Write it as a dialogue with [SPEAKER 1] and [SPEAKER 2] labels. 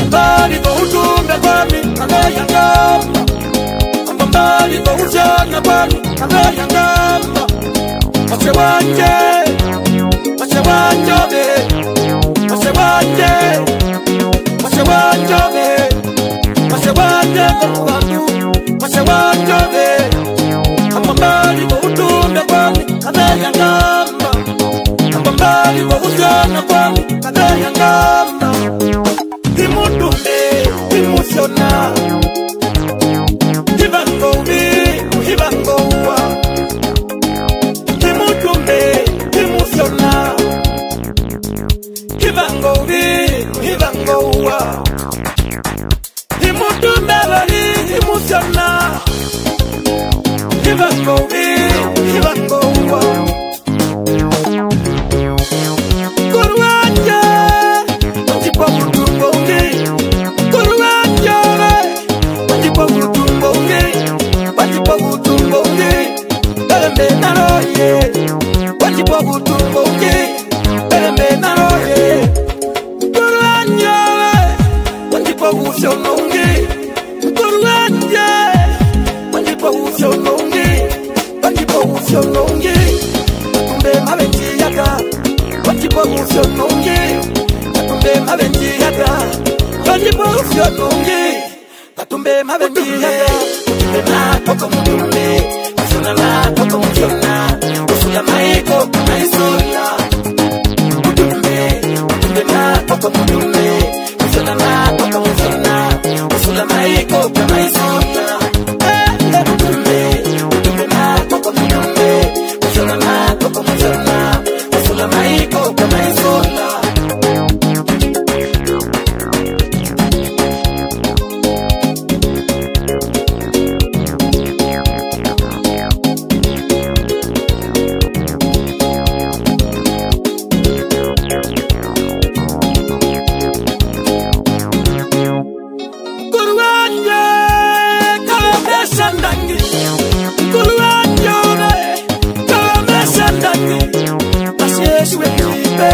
[SPEAKER 1] Mbali kwa utumbe kwami kagaya ngamba, mbali kwa ujana kwami kagaya ngamba. Wase wanje be, wase wanje be, wase wanje kwa bandu, wase wanje be. Mbali kwa utumbe kwami kagaya ngamba, mbali kwa ujana kwami kagaya ngamba. Imutumbe, imusiona, hibango ubi, hibango uwa. Imutumbe, imusiona, hibango ubi, hibango uwa. Imutumbe bali, imusiona, hibango ubi, hibango uwa. Kurwanje, antipa mutumbo ubi. Kurwanje, antipa mutumbo ubi. Antipa mutumbo ubi. Belembe naroye, antipa mutumbo ubi. Belembe naroye. Kurwanje, antipa musiono ubi. Kurwanje, antipa musiono ubi. Antipa musiono ubi. Atumbe mabenji yaka. Antipa musiono ubi. Atumbe mabenji yaka. Antipa musiono ubi. Atumbe mabenji yaka. Utumbe na koko mutumbe. Usuna na koko musiona. Usuna maiko maisona. Utumbe na koko mutumbe. Usuna na koko musiona. Usuna maiko maisona. Utumbe na koko mutumbe. Usuna na koko musiona. Usuna maiko maisona. Kurwanje, kalabesha ndangi. Kurwanje, kalabesha ndangi. Nasiyeshwe kibe.